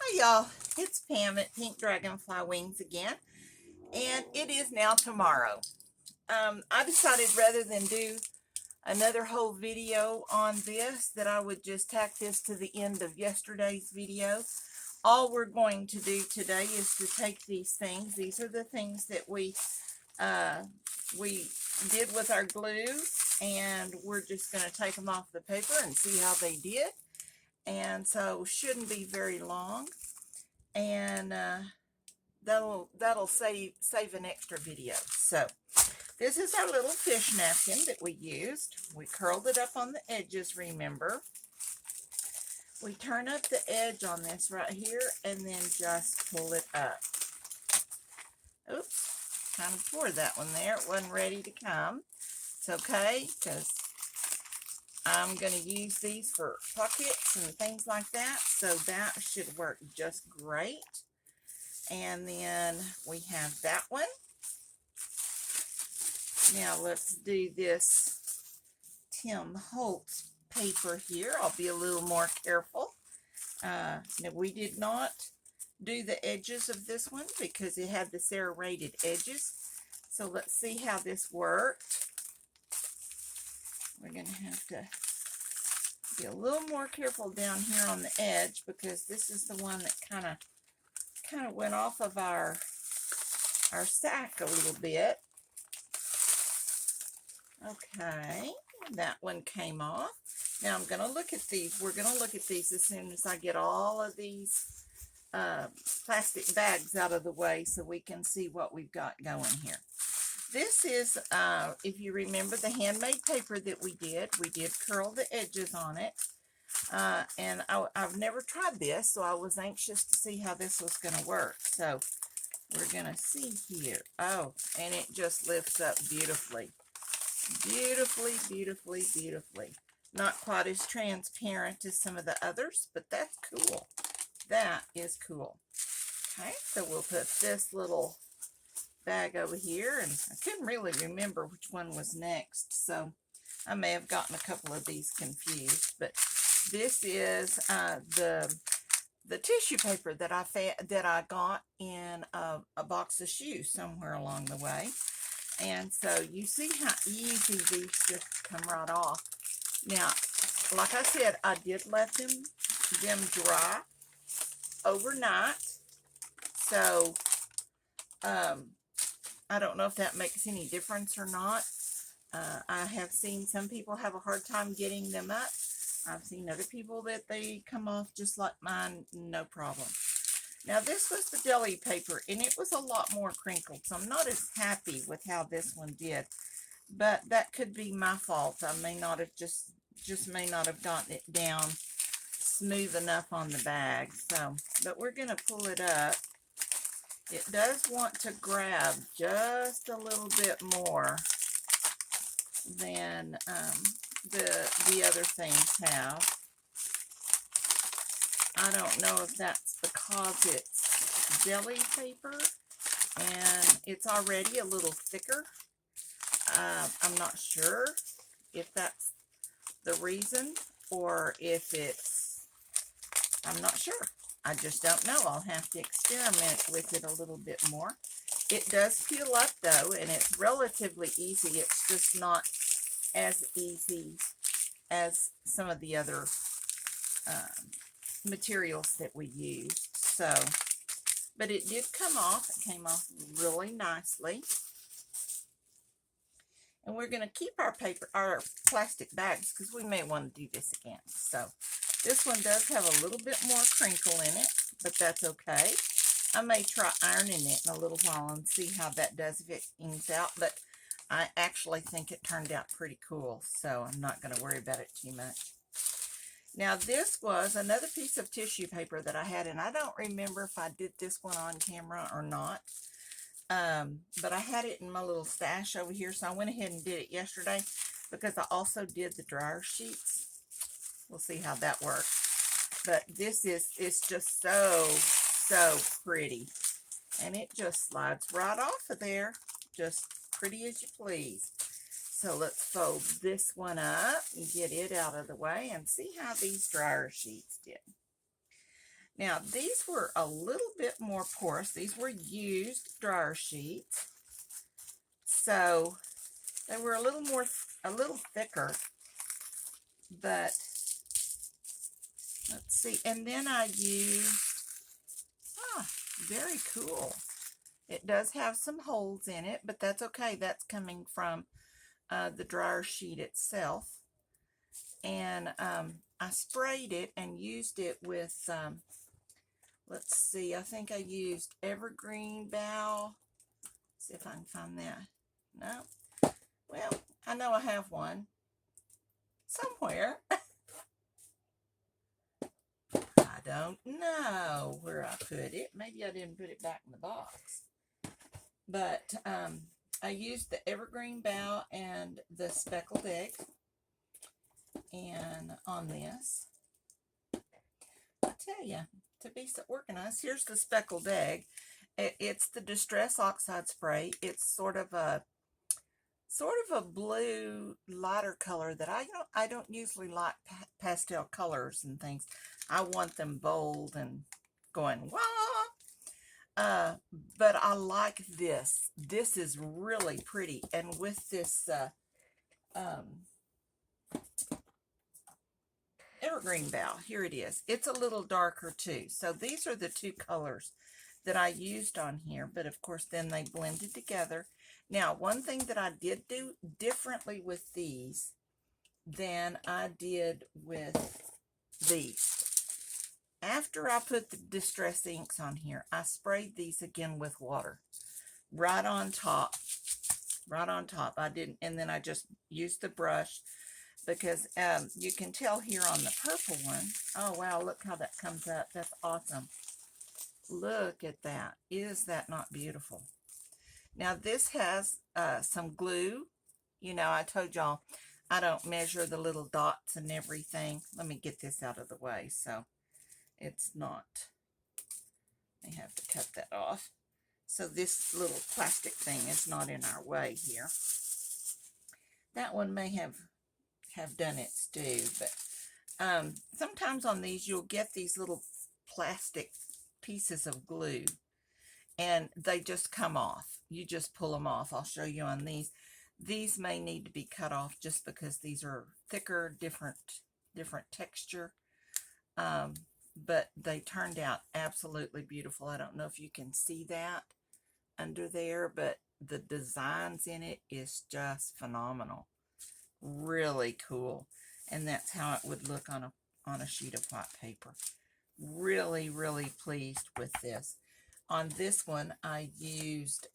Hi y'all, it's Pam at Pink Dragonfly Wings again, and it is now tomorrow. I decided rather than do another whole video on this, that I would just tack this to the end of yesterday's video. All we're going to do today is to take these things. These are the things that we did with our glue, and we're just going to take them off the paper and see how they did. And so shouldn't be very long, and that'll save an extra video. So this is our little fish napkin that we used. We curled it up on the edges, remember. We turn up the edge on this right here and then just pull it up. Oops, kind of poured that one there. It wasn't ready to come. It's okay, because I'm going to use these for pockets and things like that, so that should work just great. And then we have that one. Now let's do this Tim Holtz paper here. I'll be a little more careful. Now we did not do the edges of this one because it had the serrated edges. So let's see how this worked. We're going to have to be a little more careful down here on the edge, because this is the one that kind of went off of our sack a little bit. Okay, that one came off. Now I'm going to look at these. We're going to look at these as soon as I get all of these plastic bags out of the way, so we can see what we've got going here. This is, if you remember, the handmade paper that we did. We did curl the edges on it. And I've never tried this, so I was anxious to see how this was going to work. So we're going to see here. Oh, and it just lifts up beautifully. Beautifully, beautifully, beautifully. Not quite as transparent as some of the others, but that's cool. That is cool. Okay, so we'll put this little bag over here, and I couldn't really remember which one was next, so I may have gotten a couple of these confused. But this is the tissue paper that I got in a box of shoes somewhere along the way. And so you see how easy these just come right off. Now, like I said, I did let them dry overnight. So I don't know if that makes any difference or not. I have seen some people have a hard time getting them up. I've seen other people that they come off just like mine, no problem. Now this was the deli paper, and it was a lot more crinkled, so I'm not as happy with how this one did. But that could be my fault. I may not have just may not have gotten it down smooth enough on the bag. So, but we're going to pull it up. It does want to grab just a little bit more than the other things have. I don't know if that's because it's deli paper and it's already a little thicker. I'm not sure if that's the reason, or if it's, I'm not sure. I just don't know. I'll have to experiment with it a little bit more. It does peel up though, and it's relatively easy. It's just not as easy as some of the other materials that we used. So, but it did come off. It came off really nicely. And we're going to keep our plastic bags, because we may want to do this again. So this one does have a little bit more crinkle in it, but that's okay. I may try ironing it in a little while and see how that does, if it ings out. But I actually think it turned out pretty cool, so I'm not going to worry about it too much. Now this was another piece of tissue paper that I had, and I don't remember if I did this one on camera or not. But I had it in my little stash over here, so I went ahead and did it yesterday, because I also did the dryer sheets. We'll see how that works. But this is, it's just so pretty, and it just slides right off of there, just pretty as you please. So let's fold this one up and get it out of the way and see how these dryer sheets did. Now, these were a little bit more porous. These were used dryer sheets. So they were a little thicker, but let's see. And then I used, very cool. It does have some holes in it, but that's okay. That's coming from the dryer sheet itself. And I sprayed it and used it with, let's see, I think I used evergreen bough. Let's see if I can find that. No. Well, I know I have one somewhere. I don't know where I put it. Maybe I didn't put it back in the box. But I used the evergreen bough and the speckled egg. And on this, I tell you, to be so organized, here's the speckled egg. It's the Distress Oxide spray. It's sort of a blue lighter color that I don't usually like pastel colors and things. I want them bold and going wah. But I like this. This is really pretty, and with this evergreen bough, here it is. It's a little darker too. So these are the two colors that I used on here, but of course then they blended together. Now, one thing that I did do differently with these than I did with these. After I put the Distress inks on here, I sprayed these again with water. Right on top. Right on top. I didn't, and then I just used the brush because you can tell here on the purple one. Oh, wow, look how that comes up. That's awesome. Look at that. Is that not beautiful? Now, this has some glue. You know, I told y'all I don't measure the little dots and everything. Let me get this out of the way so it's not. I have to cut that off. So this little plastic thing is not in our way here. That one may have done its due, but sometimes on these you'll get these little plastic pieces of glue and they just come off. You just pull them off. I'll show you on these. These may need to be cut off just because these are thicker, different texture. But they turned out absolutely beautiful. I don't know if you can see that under there, but the designs in it is just phenomenal. Really cool. And that's how it would look on a sheet of white paper. Really, really pleased with this. On this one, I used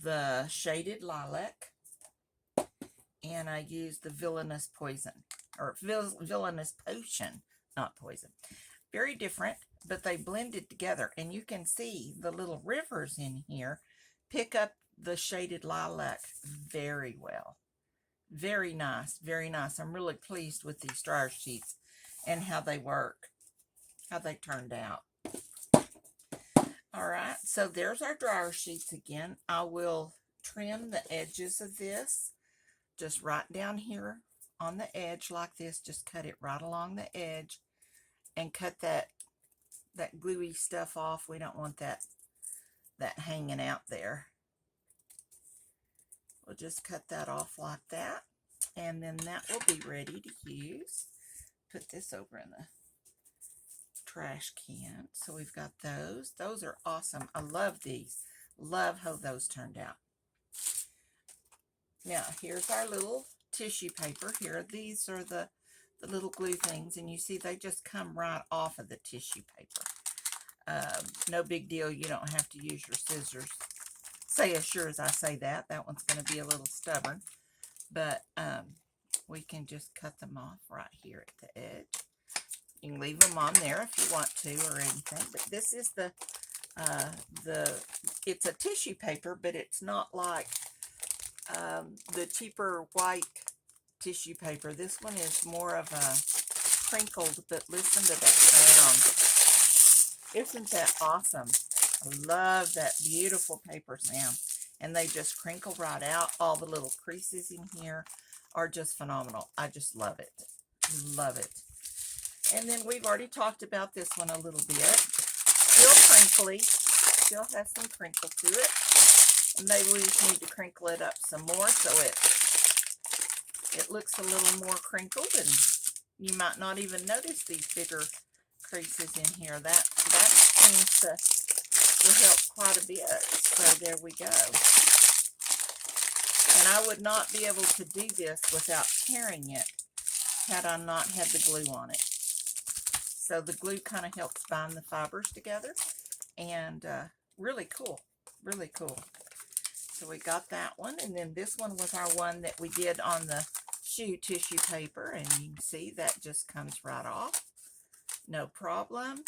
the Shaded Lilac, and I used the Villainous Poison, or Villainous Potion, not poison. Very different, but they blended together, and you can see the little rivers in here pick up the Shaded Lilac very well. Very nice, very nice. I'm really pleased with these dryer sheets and how they work, how they turned out. All right, so there's our dryer sheets again. I will trim the edges of this, just right down here on the edge like this. Just cut it right along the edge and cut that gluey stuff off. We don't want that hanging out there. We'll just cut that off like that, and then that will be ready to use. Put this over in the trash can. So we've got those. Those are awesome. I love these. Love how those turned out. Now, here's our little tissue paper. Here, these are the little glue things, and you see they just come right off of the tissue paper. No big deal. You don't have to use your scissors. Say as sure as I say that. That one's going to be a little stubborn, but we can just cut them off right here at the edge. You can leave them on there if you want to or anything, but this is it's a tissue paper, but it's not like the cheaper white tissue paper. This one is more of a crinkled, but listen to that sound. Isn't that awesome? I love that beautiful paper sound. And they just crinkle right out. All the little creases in here are just phenomenal. I just love it. Love it. And then we've already talked about this one a little bit. Still crinkly. Still has some crinkle to it. And maybe we just need to crinkle it up some more so it looks a little more crinkled, and you might not even notice these bigger creases in here. That seems to help quite a bit. So there we go. And I would not be able to do this without tearing it had I not had the glue on it. So the glue kind of helps bind the fibers together, and really cool, really cool. So we got that one, and then this one was our one that we did on the shoe tissue paper, and you can see that just comes right off. No problem.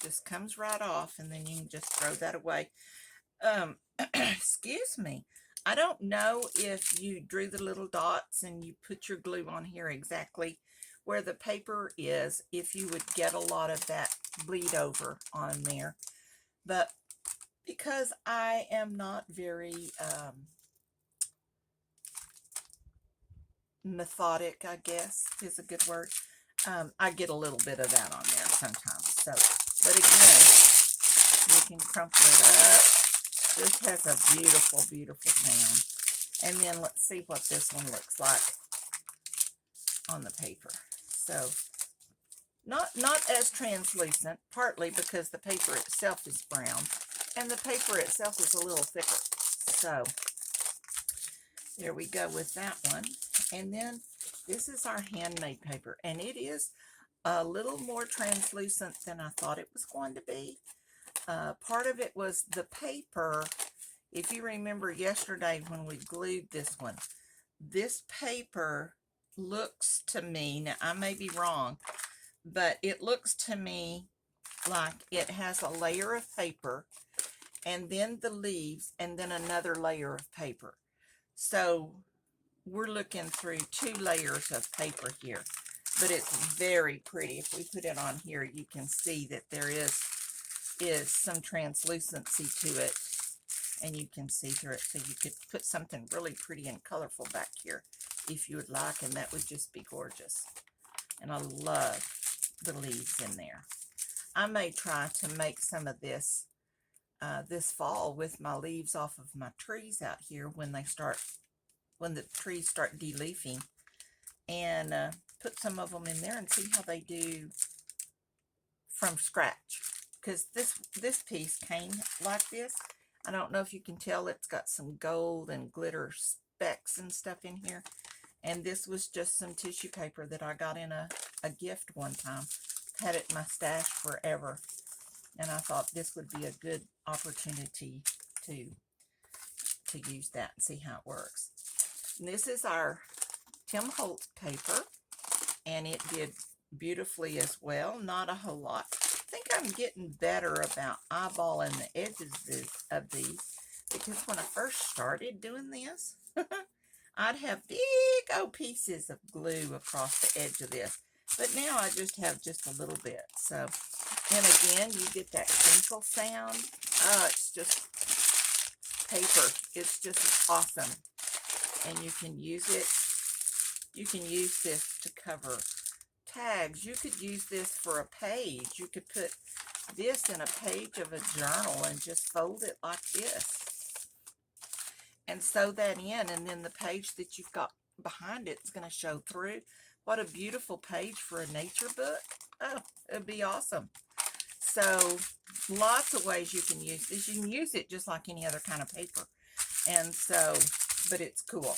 Just comes right off, and then you can just throw that away. Excuse me. I don't know if you drew the little dots and you put your glue on here exactly where the paper is, if you would get a lot of that bleed over on there. But because I am not very methodic, I guess is a good word, I get a little bit of that on there sometimes. So, but again, you can crumple it up. This has a beautiful, beautiful sound. And then let's see what this one looks like on the paper. So, not as translucent, partly because the paper itself is brown, and the paper itself is a little thicker. So, there we go with that one. And then this is our handmade paper, and it is a little more translucent than I thought it was going to be. Part of it was the paper. If you remember yesterday when we glued this one, this paper looks to me, now I may be wrong, but it looks to me like it has a layer of paper, and then the leaves, and then another layer of paper. So we're looking through 2 layers of paper here, but it's very pretty. If we put it on here, you can see that there is some translucency to it, and you can see through it. So you could put something really pretty and colorful back here if you would like, and that would just be gorgeous. And I love the leaves in there. I may try to make some of this this fall with my leaves off of my trees out here when the trees start de-leafing, and put some of them in there and see how they do from scratch. Because this piece came like this. I don't know if you can tell, it's got some gold and glitter specks and stuff in here. And this was just some tissue paper that I got in a gift one time. Had it in my stash forever. And I thought this would be a good opportunity to use that and see how it works. And this is our Tim Holtz paper, and it did beautifully as well. Not a whole lot. I think I'm getting better about eyeballing the edges of these, because when I first started doing this, I'd have big old pieces of glue across the edge of this. But now I just have just a little bit. So, and again, you get that crinkle sound. Oh, it's just paper. It's just awesome. And you can use it. You can use this to cover tags. You could use this for a page. You could put this in a page of a journal and just fold it like this and sew that in, and then the page that you've got behind it is going to show through. What a beautiful page for a nature book. Oh, it'd be awesome. So lots of ways you can use this. You can use it just like any other kind of paper, and so, but it's cool.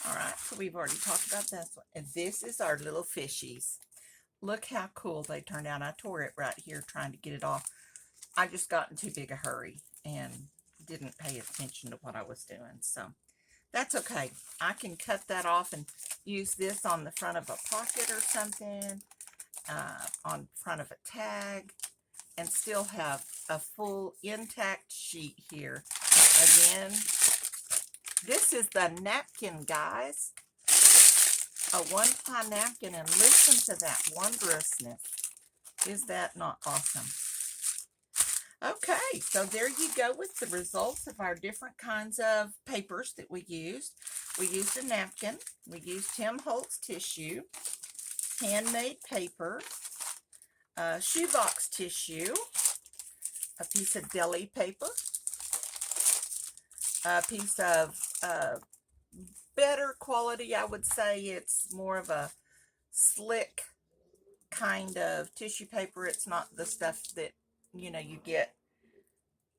All right, so we've already talked about this one. And this is our little fishies. Look how cool they turned out. I tore it right here trying to get it off. I just got in too big a hurry and didn't pay attention to what I was doing. So that's okay. I can cut that off and use this on the front of a pocket or something, on front of a tag, and still have a full intact sheet here. Again, this is the napkin, guys. A one-ply napkin, and listen to that wondrousness. Is that not awesome? Okay, so there you go with the results of our different kinds of papers that we used. We used a napkin. We used Tim Holtz tissue, handmade paper, shoebox tissue, a piece of deli paper, a piece of better quality, I would say. It's more of a slick kind of tissue paper. It's not the stuff that, you know, you get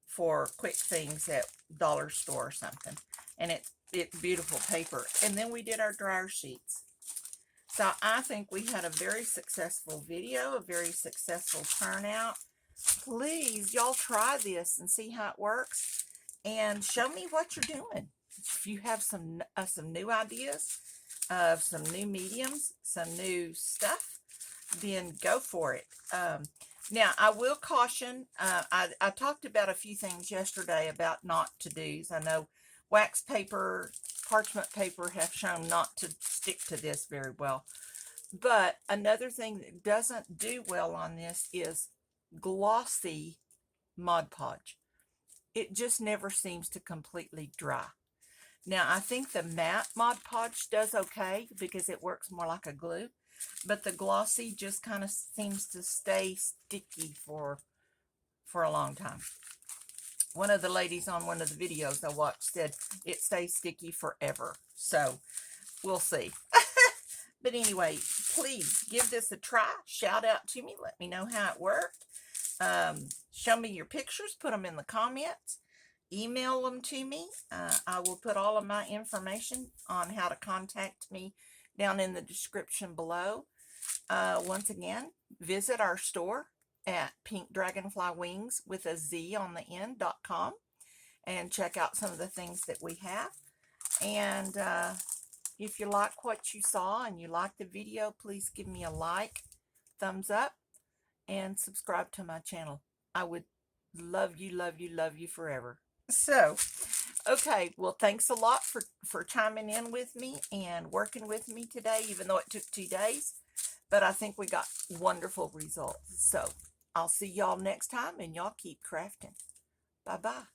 for quick things at dollar store or something. And it's beautiful paper. And then we did our dryer sheets. So I think we had a very successful video, a very successful turnout. Please, y'all try this and see how it works. And show me what you're doing. If you have some new ideas of some new mediums, some new stuff, then go for it. Now, I will caution, I talked about a few things yesterday about not to-dos. I know wax paper, parchment paper have shown not to stick to this very well. But another thing that doesn't do well on this is glossy Mod Podge. It just never seems to completely dry. Now, I think the matte Mod Podge does okay because it works more like a glue. But the glossy just kind of seems to stay sticky for a long time. One of the ladies on one of the videos I watched said it stays sticky forever. So, we'll see. But anyway, please give this a try. Shout out to me. Let me know how it worked. Show me your pictures. Put them in the comments. Email them to me. I will put all of my information on how to contact me down in the description below. Once again, visit our store at pinkdragonflywings with a Z on the end.com and check out some of the things that we have. And if you like what you saw and you like the video, please give me a like, thumbs up, and subscribe to my channel. I would love you, love you, love you forever. So, okay, well, thanks a lot for chiming in with me and working with me today, even though it took 2 days. But I think we got wonderful results. So, I'll see y'all next time, and y'all keep crafting. Bye-bye.